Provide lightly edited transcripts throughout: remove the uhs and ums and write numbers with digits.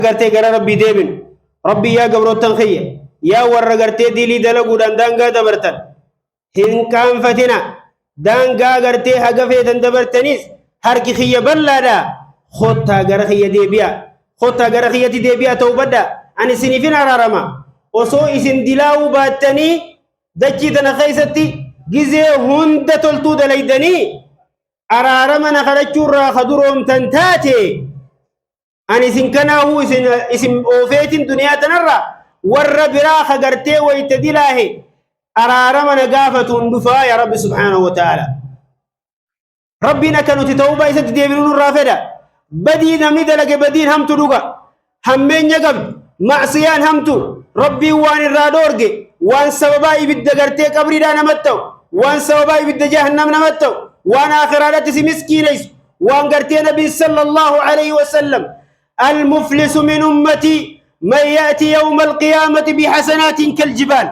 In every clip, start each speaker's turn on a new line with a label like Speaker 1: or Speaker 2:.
Speaker 1: غرتي غرا ربي ديبن ربي يا قبروتن خيه يا ور غرتي ديلي دلغو دانغا دبرتن هن كان فتنا دانغا غرتي حقفه دبرتنيس هركي خيه بلادا خوتا غرا خيه ديبيا خوتا غرا خيه ديبيا توبدا اني سنفين رارما وسو اسن دلاو باتني دجيتنا خيستي غزي هند تلتو دليدني أرارمنا خرجورا خدروم تنتاتي أني سنكنا هو اسم أوفيت الدنيا تنرى ور براخ قرتي ويتدلاه أرارمنا قافة اندفا يا رب سبحانه وتعالى ربنا كانوا تتوبا يسد ديبلون الرافدة بدين مدلك بدين همتو لغا همين يقب معصيان همتو ربي وان الرادورج وان سببا يبد قرتي قبري دانا متو وان سببا يبد جهنم نمتو وانا اخرات مسكين وان قرتي نبي صلى الله عليه وسلم المفلس من امتي من ياتي يوم القيامه بحسنات كالجبال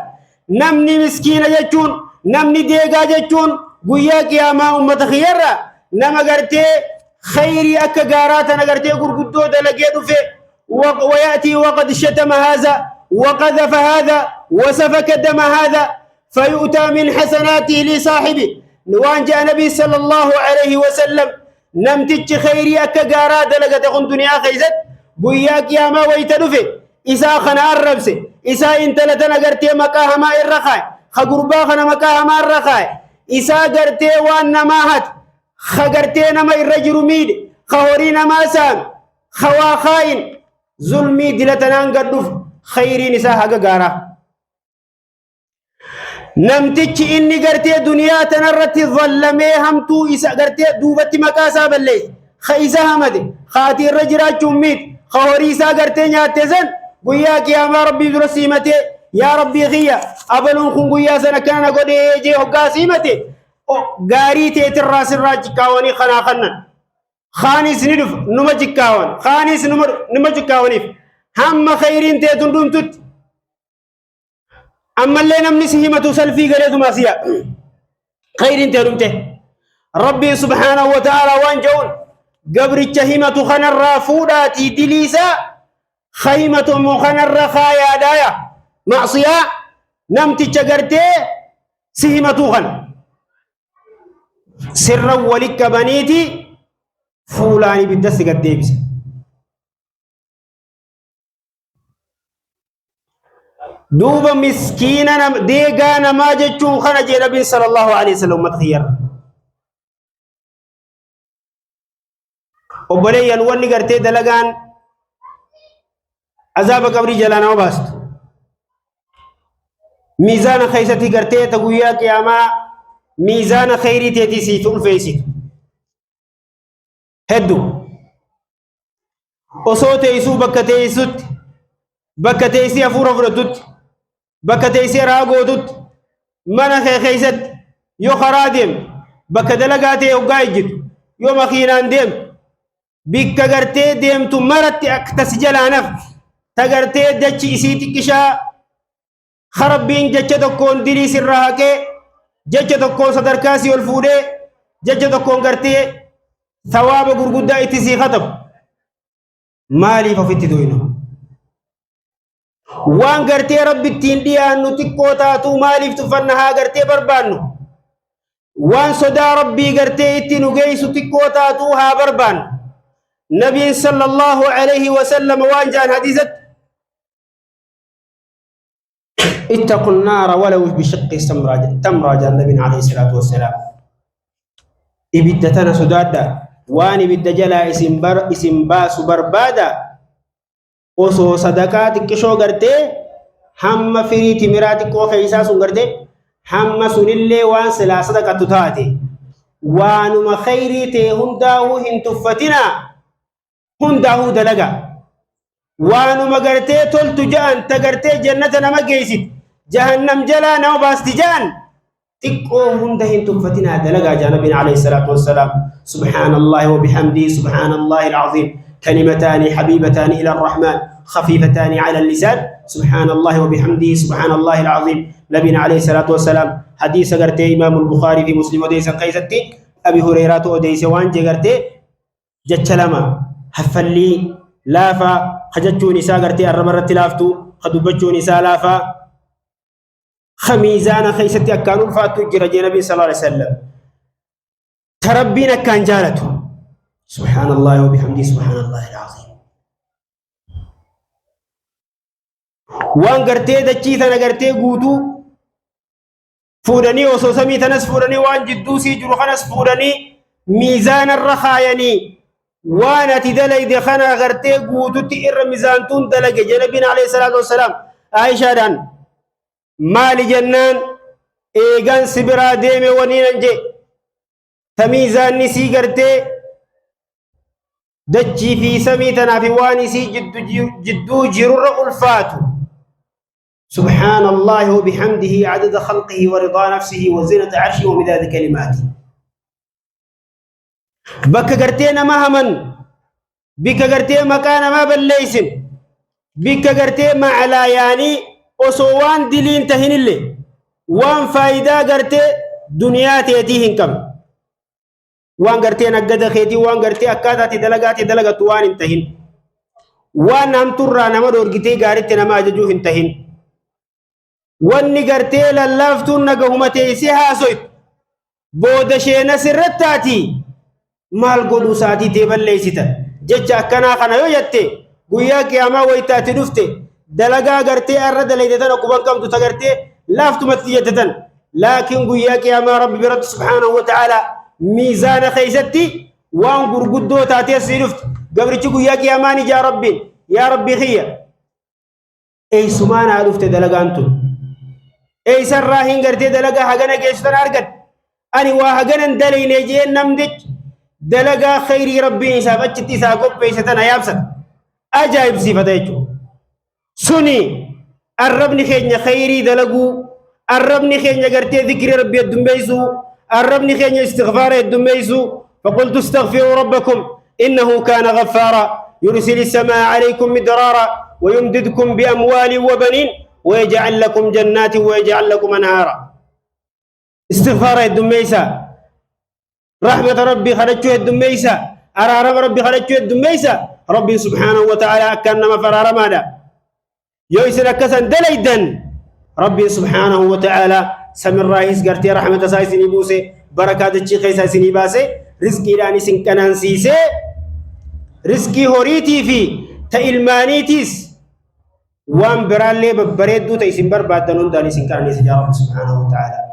Speaker 1: نمني مسكين جتون نمني ديغا جتون قويا قياما امه خيرا نما قرتي خيري اكغارات انا قرتي غرغدو دلقيدو في وياتي وقد شتم هذا وقذف هذا وسفك دم هذا فيؤتى من حسناته لصاحبه نوان جاء نبي صلى الله عليه وسلم نمتج خيري أكغارا دلغة خن دنيا خيزت بوياك يا ما ويتدفي إسا خنا الربس إسا انتلتنا قرتي مكاهما الرخاي خقربا خنا مكاهما الرخاي إسا قرتي وان نماهت خقرتي نما الرجل ميد خوري نما سام خوا خاين ظلمي دلتنا قدف خيري نسا حقا نمتج إني قرتي دنيا تنرتي ظلمي همتو إسا قرتي دوبتي مكاسا بالليس خيسا همدي خاتي الرجرات جميت خوريسا قرتي نياتزن قوياك يا ما ربي درسيمتي يا ربي غيا أبلون خن قويا سنكان قد يجي حقاسيمتي غاري تيت الراس الراج كاواني خنا خنا خانيس ندف نمجك كاوان خانيس نمجك كاوانيف هم خيرين تيتون دمتت أما اللي نمني سهمة سلفي قريت ماسيا خير انت رمته ربي سبحانه وتعالى وانجون قبر الشهيمة خنا الرافودات دليسا خيمة مخنا الرخايا دايا معصية نمت شجرتي سهمة خنا سر ولك بنيتي فولاني بالدس قد ديبس دوبا مسكينا ديغانا ما جتشون خنا جي نبي صلى الله عليه وسلم متخير وبلي الوني قرتي دلغان عذاب قبري جلانا وباست ميزان خيستي قرتي تقويا قياما ميزان خيري تيتي سيتون فيسي هدو وصوت يسو بكتي يسوت بكتي يسي أفور أفرتوت بكتي يسي راغوتوت من خيست يو خرادم بكدلغاتي يوغايجت يو مخينان ديم بك غرتي ديم تمرت اكتسجلانف تغرتي دچ اسيتي كشا خربين جچ تكون ديري سرهاكي جچ تكون صدركاسي والفودي جچ تكون غرتي ثواب غرغدا اتسي خطب مالي ففت دوينو وان غرتي ربي تنديا نتيكوتا تو مالي تفنها غرتي بربانو وان صدا ربي غرتي تنو جيسو تيكوتا تو ها بربان نبي صلى الله عليه وسلم وان جان حديثت اتقوا النار ولو بشق تمرة جان النبي عليه الصلاة والسلام إبدتنا سدادا وان إبد جلا اسم باس بربادا وصو صدقات كشو غرتي هم فريتي مراتي كو خيسا سن غرتي هم سنلي وان سلا صدقة تتاتي وانما خيريتي هنداه هنتفتنا هنداه دلقا وانما غرتي تلت جان تغرتي جنة نما جيسد جهنم جلا نو باستجان تكو هنده هنتفتنا دلقا جانبين عليه الصلاة والسلام سبحان الله وبحمده سبحان الله العظيم كلمتان حبيبتان إلى الرحمن خفيفتان على اللسان سبحان الله وبحمده سبحان الله العظيم نبينا عليه الصلاة والسلام حديث قرتي إمام البخاري في مسلم وديس قيستي أبي هريرة وديس وان جرتي جتلما حفلي لافا خجتشو نساء قرتي الرمرة لافتو خدوبتشو نساء لافا خميزانا خيستي أكانوا الفاتو جرجي نبي صلى الله عليه وسلم تربينا كان جالته سبحان الله وبحمده سبحان الله العظيم وان قرتي دچي ثنا قرتي قوتو فورني وصوصمي تنس فورني وان جدوسي جرو خنس فورني ميزان الرخايني وانا تدلي دخنا غرتي قوتو تئر ميزان تون دلق جنبنا عليه الصلاة والسلام عائشة دان مال جنان ايغان سبرا ديمي ونيننجي تميزان نسي غرتي دجي في سميتنا في وانسي جدو جرر ألفاتو سبحان الله وبحمده عدد خلقه ورضا نفسه وزنة عرشه ومداد كلماته بك قرتينا مهما بك قرتي مكان ما بليسن بك قرتي ما على يعني أصوان دلين تهين اللي وان فايدة قرتي دنيا تيتيهن كم وان قرتي نقد خيتي وان قرتي أكاداتي دلقات وان انتهين وان هم ترى نما دورجتي قارتي نما أججوه انتهين واني قرتي للافتون نقهمتي سيها سويت بودشينا سرتاتي مال قدو ساتي تيبال ليسيتا ججا كنا خنا يوجدتي قوياك يا ما ويتاتي دفتي دلقا قرتي أرد ليدتنا قبان كم تتقرتي لافتو متيجتتن لكن قوياك يا ما ربي برد سبحانه وتعالى ميزان خيستي وان قرقدو تاتي سيدفت قبرتي قوياك يا ماني جا ربي يا ربي خيّا اي سمانا دفت دلقا انتو اي سراهين قرتي دلقا حقنا كيشتن أرقد أني واحقنا دلي نيجين نمدج دلقا خيري ربي نسابت تساقب بيشتنا يابسك أجايب صفتيجو سني الربني خيرنا خيري دلقو الربني خيرنا قرتي ذكر ربي الدنبيسو الربني خيرنا استغفار الدنبيسو فقلت استغفروا ربكم إنه كان غفارا يرسل السماء عليكم مدرارا ويمددكم بأموال وبنين ويجعل لكم جنات ويجعل لكم أنهارا استغفار الدنبيسا رحمة ربي خرجوا الدميسة أرارم ربي خرجوا الدميسة ربي سبحانه وتعالى كأنما فرار ماذا يويسر كسن دليدن ربي سبحانه وتعالى سمر رايس قرتي رحمة سايسني بوسي بركات الشيخ سايسني باسي رزقي لاني سنكنان سيسي رزقي هوريتي في تإلمانيتيس وان برالي ببريدو تيسن بربادنون داني سنكراني سجا رب سبحانه وتعالى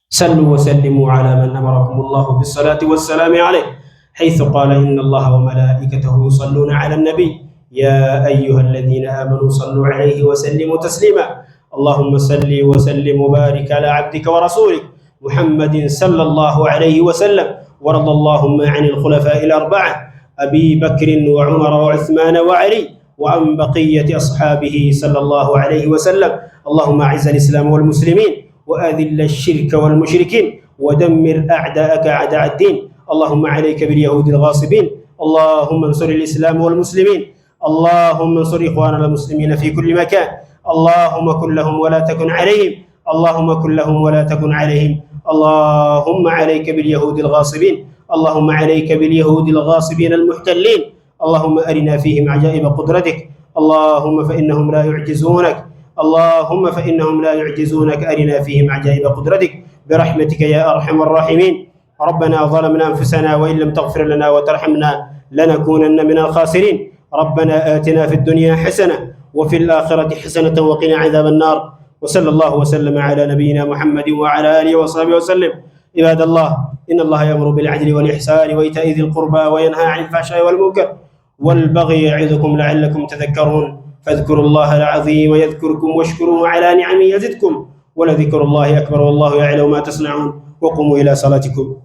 Speaker 1: صلوا وسلموا على من أمركم الله بالصلاة والسلام عليه حيث قال إن الله وملائكته يصلون على النبي يا أيها الذين آمنوا صلوا عليه وسلموا تسليما اللهم صل وسلم وبارك على عبدك ورسولك محمد صلى الله عليه وسلم ورضى اللهم عن الخلفاء الأربعة أبي بكر وعمر وعثمان وعلي وعن بقية أصحابه صلى الله عليه وسلم اللهم أعز الإسلام والمسلمين وأذل الشرك والمشركين ودمر أعداءك أعداء الدين اللهم عليك باليهود الغاصبين اللهم انصر الإسلام والمسلمين اللهم انصر إخواننا المسلمين في كل مكان اللهم كن لهم ولا تكن عليهم اللهم كن لهم ولا تكن عليهم اللهم عليك باليهود الغاصبين اللهم عليك باليهود الغاصبين المحتلين اللهم أرنا فيهم عجائب قدرتك اللهم فإنهم لا يعجزونك اللهم فإنهم لا يعجزونك أرنا فيهم عجائب قدرتك برحمتك يا أرحم الراحمين ربنا ظلمنا أنفسنا وإن لم تغفر لنا وترحمنا لنكونن من الخاسرين ربنا آتنا في الدنيا حسنة وفي الآخرة حسنة وقنا عذاب النار وصلى الله وسلم على نبينا محمد وعلى آله وصحبه وسلم عباد الله إن الله يأمر بالعدل والإحسان وإيتاء ذي القربى وينهى عن الفحشاء والمنكر والبغي يعظكم لعلكم تذكرون فاذكروا الله العظيم يذكركم واشكروه على نعمه يزدكم ولذكر الله أكبر والله يعلم ما تصنعون وقوموا إلى صلاتكم